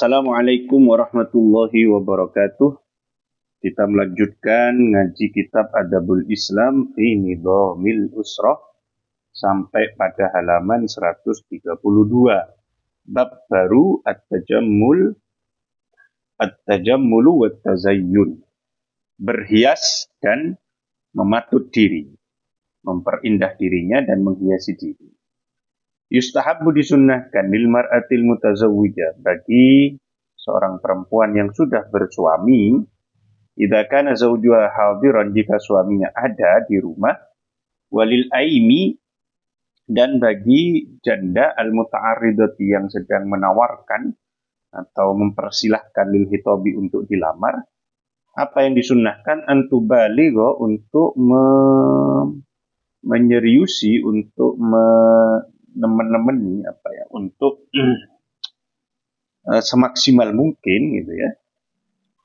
Assalamualaikum warahmatullahi wabarakatuh. Kita melanjutkan ngaji kitab Adabul Islam fi Nidhamil Usrah sampai pada halaman 132. Bab baru At-tajammulu wa tazayyun. Berhias dan mematut diri, memperindah dirinya dan menghiasi diri. Yustahabbu disunnahkan lil mar'atil mutazawwijah, bagi seorang perempuan yang sudah bersuami, idza kana zawjuha hadiran, jika suaminya ada di rumah, walil aimi, dan bagi janda al muta'arridati yang sedang menawarkan atau mempersilahkan lil hitobi untuk dilamar, apa yang disunnahkan antubaligha, untuk menyeriusi, untuk menemani untuk semaksimal mungkin gitu ya,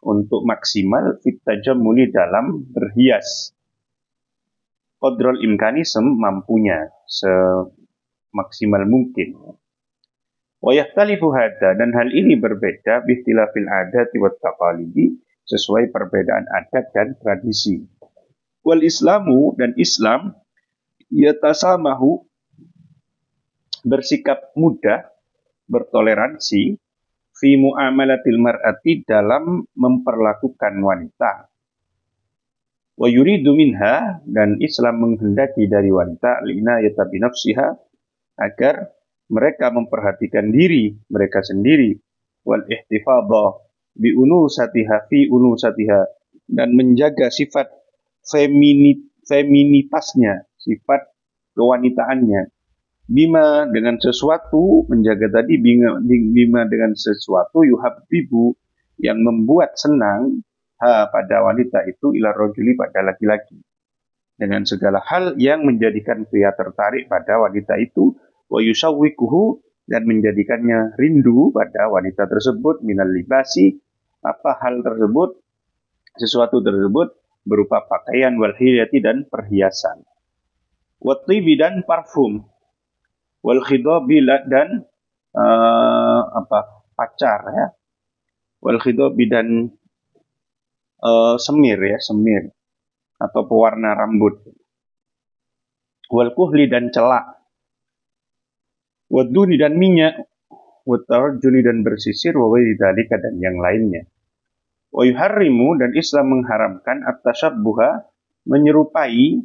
untuk maksimal fit tajammuli, dalam berhias, qadrul imkani, semampunya, semaksimal mungkin. Wa yahtalifu hadza, dan hal ini berbeda bihtilafil adati wat taqalidi, sesuai perbedaan adat dan tradisi. Wal islamu, dan Islam, yatasamahu, bersikap mudah, bertoleransi, fi muamalatil mar'ati, dalam memperlakukan wanita. Wa yuridu minha, dan Islam menghendaki dari wanita, al-inayata bi nafsiha, agar mereka memperhatikan diri mereka sendiri, wal ihtifadha bi unusatiha fi unusatiha, dan menjaga sifat feminitasnya, sifat kewanitaannya. Bima, dengan sesuatu, menjaga tadi bima dengan sesuatu, yuhabbibu, yang membuat senang, pada wanita itu, ila rajuli, pada laki-laki, dengan segala hal yang menjadikan pria tertarik pada wanita itu, wa yusawwikuhu, dan menjadikannya rindu pada wanita tersebut, minal libasi, apa hal tersebut, sesuatu tersebut, berupa pakaian, wal hilyati, dan perhiasan, wa tibi, dan parfum, wal khidabi, dan pacar ya, wal khidabi, dan semir atau pewarna rambut, wal kuhli, dan celak, waduni, dan minyak, watarjuli, dan bersisir, wa ghairi dzalika, dan yang lainnya. Wa yuharrimu, dan Islam mengharamkan at-tashabbuha, menyerupai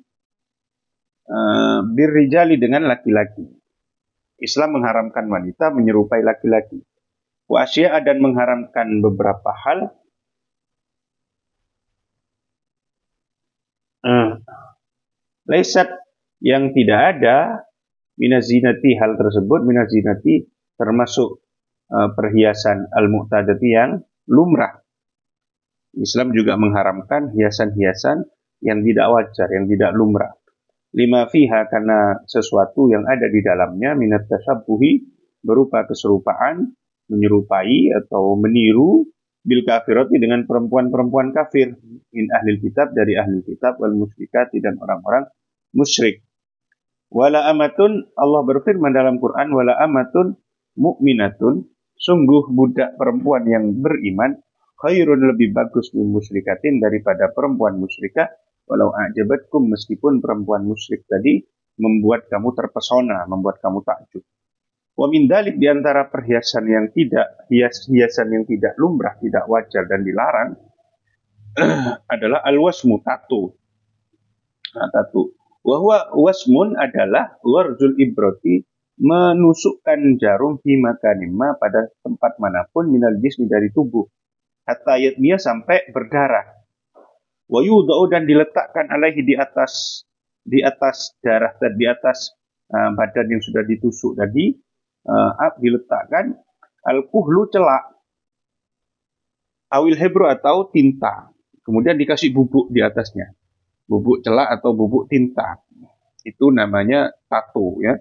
birrijali, dengan laki-laki. Islam mengharamkan wanita menyerupai laki-laki. Wa asya'a, dan mengharamkan beberapa hal, laisat, yang tidak ada, minazinati, hal tersebut, minazinati, termasuk perhiasan al-mu'tadati, yang lumrah. Islam juga mengharamkan hiasan-hiasan yang tidak wajar, yang tidak lumrah. Lima fiha, karena sesuatu yang ada di dalamnya, minat tashabbuhi, berupa keserupaan, menyerupai atau meniru, bil kafirati, dengan perempuan-perempuan kafir, min ahlil kitab, dari ahlil kitab, wal musyrikati, dan orang-orang musyrik. Wala amatun, Allah berfirman dalam Quran, wala amatun mu'minatun, sungguh budak perempuan yang beriman, khairun, lebih bagus, min musyrikatin, daripada perempuan musyrikah, walau a'jabatkum, meskipun perempuan musyrik tadi membuat kamu terpesona, membuat kamu takjub. Wa min dzalik, di antara perhiasan yang tidak, hiasan yang tidak lumrah, tidak wajar dan dilarang, adalah al-wasmu, tato. Tato. Wa huwa wasmun, adalah warzul ibrati, menusukkan jarum, fi makanima, pada tempat manapun, minal jismi, dari tubuh, hatta yatmiya, sampai berdarah. Wa yudau, dan diletakkan alaihi, di atas darah, dan di atas badan yang sudah ditusuk tadi, diletakkan al-kuhlu, celak, awil hebro, atau tinta, kemudian dikasih bubuk di atasnya, bubuk celak atau bubuk tinta, itu namanya tato ya.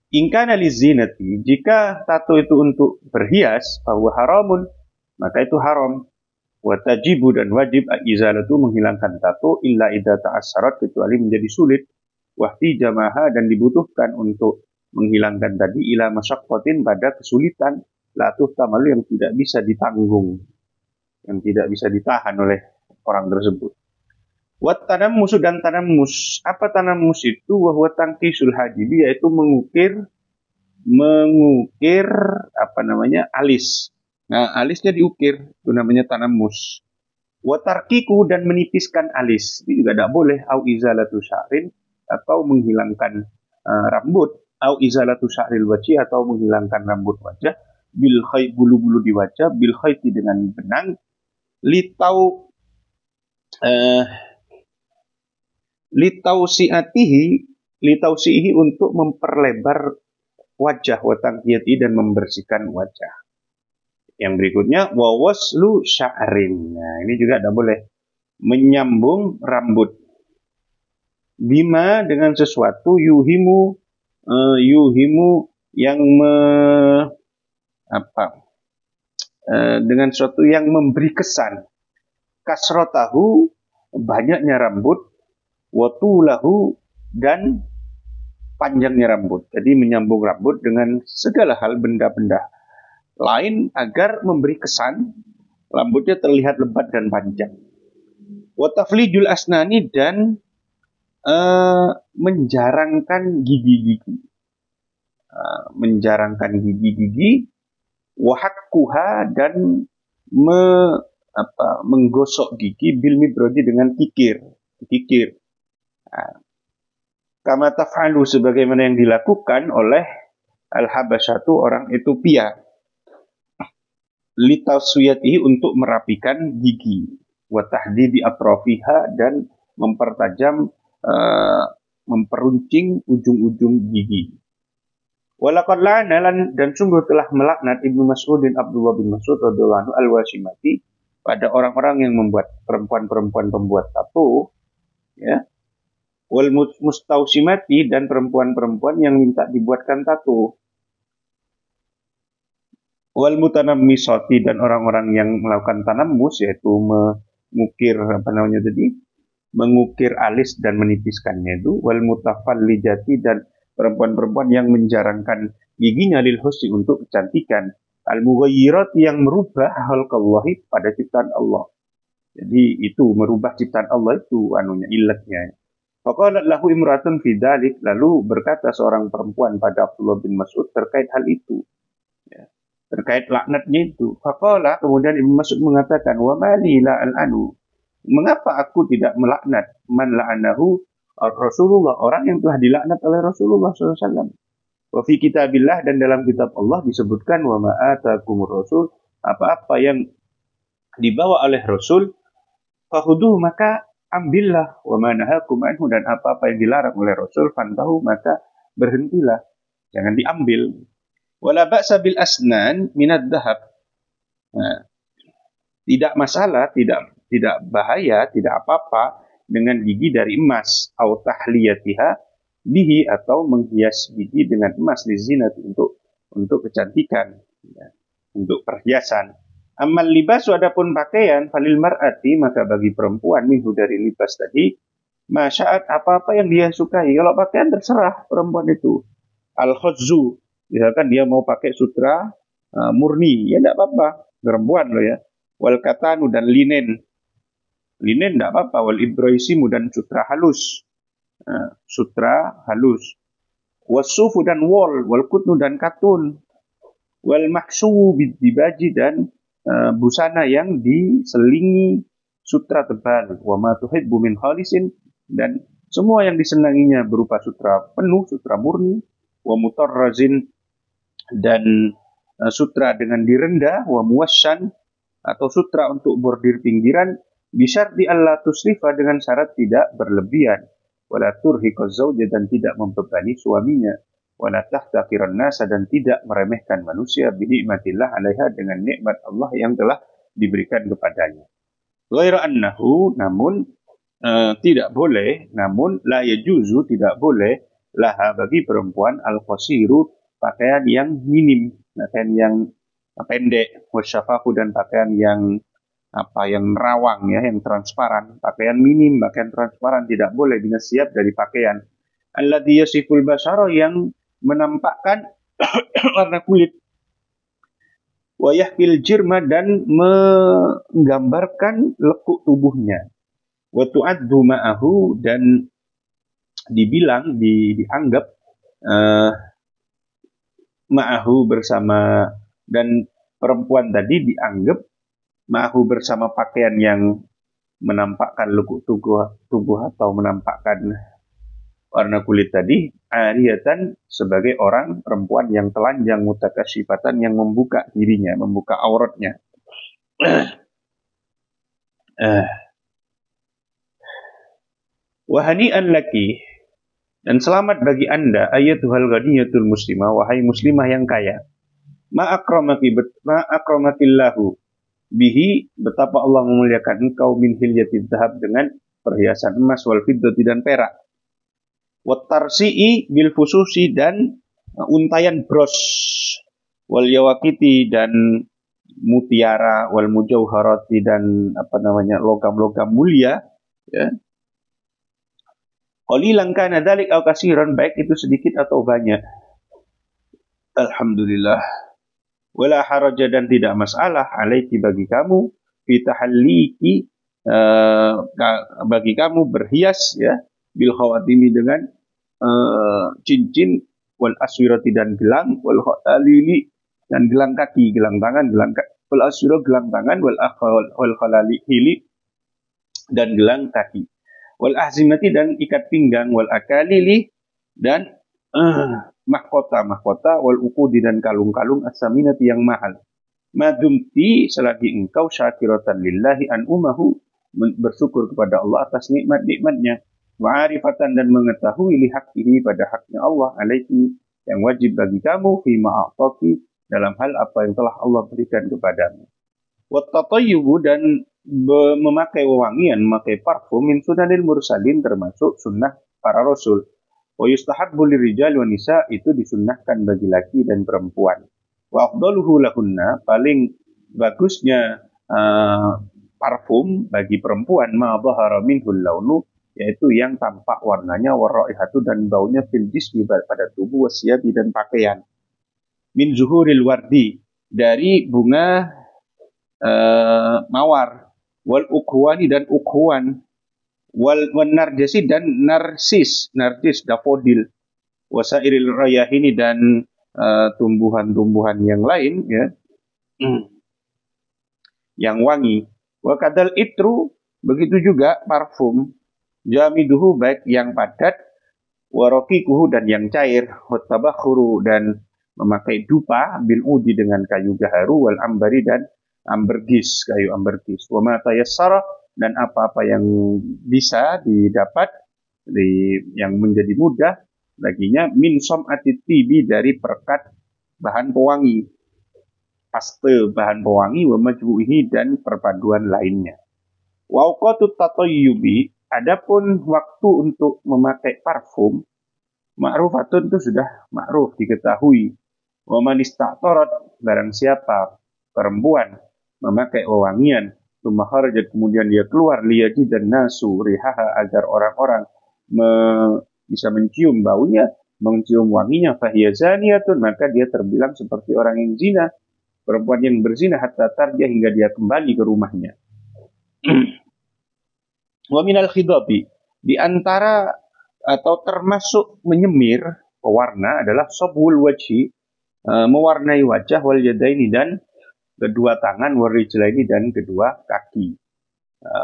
Ingkana lizinati, jika tato itu untuk berhias, bahwa haramun, maka itu haram. Wa tajibu, dan wajib, izalatu, menghilangkan tato, illa idza ta'assarat, kecuali menjadi sulit, wahti jamaha, dan dibutuhkan untuk menghilangkan tadi, ila masyaqqatin, pada kesulitan, la tuhtamalu yang tidak bisa ditanggung, yang tidak bisa ditahan oleh orang tersebut. Wat tanammus dan tanammus. Apa tanammus itu? Wahwa tangkisul hajibi, yaitu mengukir alis. Nah, alisnya diukir, itu namanya tanammus. Watarkiku dan menipiskan alis, ini juga tidak boleh. Au izalatu sya'rin, atau menghilangkan rambut. Au izalatu sya'ril wajhi, atau menghilangkan rambut wajah. Bil khay, bulu-bulu di wajah. Bil khayti, dengan benang. Litausihi untuk memperlebar wajah, watangkiyati, dan membersihkan wajah. Yang berikutnya wawaslu sya'rin. Nah, ini juga tidak boleh. Menyambung rambut. Bima, dengan sesuatu yuhimu yang dengan sesuatu yang memberi kesan. Kasrotahu, banyaknya rambut. Watulahu, dan panjangnya rambut. Jadi menyambung rambut dengan segala hal, benda-benda lain agar memberi kesan rambutnya terlihat lebat dan panjang. Wataflijul asnani, dan menjarangkan gigi-gigi. Menjarangkan gigi-gigi. Wahakkuha, dan menggosok gigi bil mibrodi, dengan kikir. Kama taf'alu, sebagaimana yang dilakukan oleh al-Habasyatu, orang Ethiopia. Litaswiyatihi, untuk merapikan gigi. Wa tahdidi atrofiha, dan mempertajam, memperuncing ujung-ujung gigi. Walaqad la'ana, dan sungguh telah melaknat Ibnu Mas'udin, Abdullah bin Mas'ud radhiyallahu anhu, al-wasimati, pada orang-orang yang membuat perempuan-perempuan pembuat tato, ya. Wal mustausimati, dan perempuan-perempuan yang minta dibuatkan tato. Wal mutanammisati, dan orang-orang yang melakukan tanammus, yaitu mengukir alis dan menipiskannya itu. Wal mutafallijati, dan perempuan-perempuan yang menjarangkan giginya lil husni, untuk kecantikan. Al mughayyirati, yang merubah khalqallahi, pada ciptaan Allah. Jadi itu merubah ciptaan Allah itu illatnya. Faqalat lahu imratun fi dzalik, lalu berkata seorang perempuan pada Abdullah bin Mas'ud terkait hal itu. Ya, terkait laknatnya itu. Faqala, kemudian Ibnu Mas'ud mengatakan, wa mali la al'anu. Mengapa aku tidak melaknat man la'anahu Rasulullah, orang yang telah dilaknat oleh Rasulullah SAW. Wa fi kitabillah, dan dalam kitab Allah disebutkan, wa ma atakumur rasul, apa-apa yang dibawa oleh Rasul, fahuduh, maka ambillah. Wa ma nahakum anhu, dan apa-apa yang dilarang oleh Rasul, fantahu, maka berhentilah, jangan diambil. Wala ba'sa bil asnan minad dhahab. Nah, tidak masalah, tidak bahaya, tidak apa-apa dengan gigi dari emas. Au tahliyatiha bihi, atau menghias gigi dengan emas, lizinat, untuk kecantikan, ya, untuk perhiasan. Amal libas, adapun pakaian, falil mar'ati, maka bagi perempuan, minhu, dari libas tadi, masya'at, apa-apa yang dia sukai. Kalau pakaian terserah perempuan itu. Al-khudzu, misalkan dia mau pakai sutra murni, ya tidak apa-apa, perempuan loh ya. Wal katanu, dan linen tidak apa-apa. Wal ibraisimu, dan sutra halus. Wasufu, dan wol. Wal kutnu, dan katun. Wal mahsu bidibaji, dan busana yang diselingi sutra tebal. Wa ma tuhibbu min khalisin, dan semua yang disenanginya berupa sutra penuh, sutra murni. Wa mutarrazin, dan sutra dengan direndah. Wa muwassan, atau sutra untuk bordir pinggiran. Bisyarti alla tusrifa, dengan syarat tidak berlebihan. Wala turhiqaz zawja, dan tidak membebani suaminya. Wala tahtaqiran nasa, dan tidak meremehkan manusia, binikmatillah alaiha, dengan nikmat Allah yang telah diberikan kepadanya. Ghairu annahu, namun tidak boleh, namun la yajuzu, tidak boleh, laha, bagi perempuan, al-qasiru, pakaian yang minim, pakaian yang pendek, wasyafahu, dan pakaian yang nerawang, ya, yang transparan. Pakaian minim, pakaian transparan tidak boleh, binasiab, dari pakaian alladhi yasiful basyara, yang menampakkan warna kulit. Wa yahkil jirma dan menggambarkan lekuk tubuhnya. Wa tu'addu ma'ahu dan dianggap ma'ahu bersama, dan perempuan tadi dianggap ma'ahu bersama pakaian yang menampakkan lekuk tubuh atau menampakkan warna kulit tadi, ariyatan sebagai orang perempuan yang telanjang, mutakasyifatan yang membuka dirinya, membuka auratnya. Wahani'an laki, dan selamat bagi anda, ayatuhal ghaniyatul muslimah, wahai muslimah yang kaya. Ma'akramakillahu bihi, betapa Allah memuliakan engkau min hilyatid dhahab, dengan perhiasan emas, wal fiddati dan perak, wat tarsi'i bil fususi dan untayan bros, wal yawakiti dan mutiara, wal mujauharati dan logam-logam mulia, ya. Qalilan kana dzalik aw katsiran, baik itu sedikit atau banyak. Alhamdulillah. Wala haraja, dan tidak masalah, alaiki bagi kamu, fi tahalliki, bagi kamu berhias, ya, bil khawatimi dengan cincin, wal aswirati dan gelang, wal khalili dan gelang kaki, gelang tangan, wal aswira gelang tangan, wal khalili dan gelang kaki, wal ahzimati dan ikat pinggang, wal akalili dan mahkota, wal uqudi dan kalung-kalung, as-saminati yang mahal. Madumti, selagi engkau syakiratan lillahi an umahu, bersyukur kepada Allah atas nikmat-nikmatnya, ma'arifatan dan mengetahui li haqqihi, pada haknya Allah, alaiki yang wajib bagi kamu, fi ma'ataki dalam hal apa yang telah Allah berikan kepadamu. Wat tatayyubu, dan memakai wewangian, memakai parfum, min sunanil mursalin, termasuk sunnah para rasul. Wa yustahabbu lirijal wa nisa, itu disunnahkan bagi laki dan perempuan. Wa afdaluhu lahunna, paling bagusnya parfum bagi perempuan, ma dhahara minhul launu, yaitu yang tampak warnanya, wa raihatu dan baunya, fil jismi pada tubuh, wasiyabi dan pakaian. Min zuhuril wardi, dari bunga mawar, wal ukhwani dan ukhwan, wal narjasi dan narsis, dafodil, wasairil rayahini dan tumbuhan-tumbuhan yang lain, ya, yang wangi. Wa kadal itru, begitu juga parfum, jamiduhu, baik yang padat, waroqiquhu dan yang cair, watabakhuru dan memakai dupa, bil udi dengan kayu gaharu, wal ambari dan ambergis, kayu ambergis, wa ma tayassara dan apa-apa yang bisa didapat, yang menjadi mudah baginya, min som'ati tibi, dari perkat bahan pewangi, paste bahan pewangi, wa majbuhi dan perpaduan lainnya. Wa awqatut tatayyubi, adapun waktu untuk memakai parfum, ma'rufatun, itu sudah ma'ruf, diketahui. Wa man ista'tarat, barang siapa perempuan memakai wewangian, tsumma kharajat, kemudian dia keluar, liyajidan nasu rihaha, agar orang-orang bisa mencium baunya, mencium wanginya, fahiya zaniyatun, maka dia terbilang seperti orang yang zina, perempuan yang berzina, hatta tarjah, hingga dia kembali ke rumahnya. Wa minal khidabi, di antara atau termasuk menyemir pewarna adalah sabul wajhi, mewarnai wajah, wal yadaini dan kedua tangan, wal rijlaini dan kedua kaki,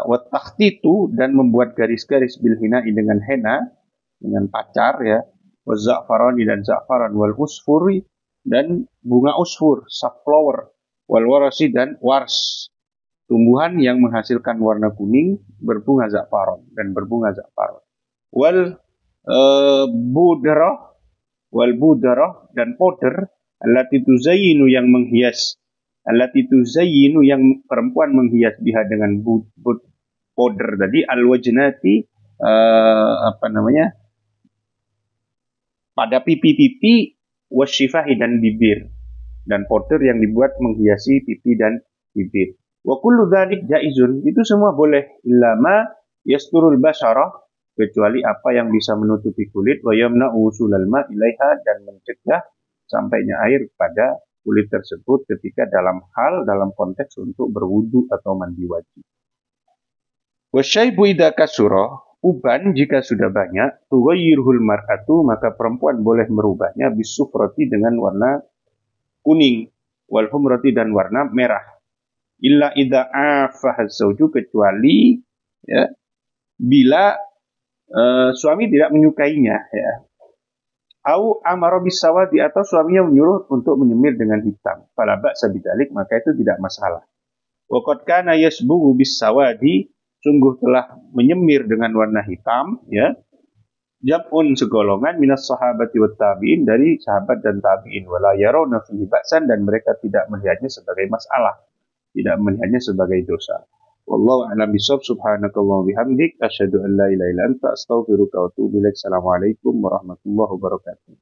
wat takhtitu dan membuat garis-garis, bil hina'i dengan henna, dengan pacar, ya, wa za'farani dan za'faran, wal usfuri dan bunga usfur, safflower, wal warasi dan wars, tumbuhan yang menghasilkan warna kuning, berbunga za'faran dan berbunga za'faran, wal budarah dan powder, allati tuzayyinu yang menghias, allati tuzayyinu yang perempuan menghias, biha dengan powder tadi, alwajnati pada pipi-pipi, wasyifahi dan bibir, dan powder yang dibuat menghiasi pipi dan bibir. Wa kullu dzalik jaizun, itu semua boleh, illa ma yasturul basyarah, kecuali apa yang bisa menutupi kulit, wa yamna'u usulal ma ilaiha, dan mencegah sampainya air pada kulit tersebut ketika dalam konteks untuk berwudu atau mandi wajib. Wasyaibu idza kasura, uban jika sudah banyak, tughayyirul mar'atu, maka perempuan boleh merubahnya bisufrati dengan warna kuning, wal humrati dan warna merah. Illa idza afaha zauju, kecuali ya bila suami tidak menyukainya, ya. Au amara bisawadi, atau suaminya menyuruh untuk menyemir dengan hitam. Fala ba'sa bidzalik, maka itu tidak masalah. Wa qad kana yasbughu bisawadi, sungguh telah menyemir dengan warna hitam, ya. Jam'un segolongan minas sahabati wat tabi'in, dari sahabat dan tabi'in, wala yarawna fihi ba'san, dan mereka tidak melihatnya sebagai masalah, tidak melihatnya sebagai dosa. Wallahu a'lam bishawab. Subhanakallahumma bihamdik, asyhadu an la ilaha illa anta, astaghfiruka wa atubu ilaik. Assalamualaikum warahmatullahi wabarakatuh.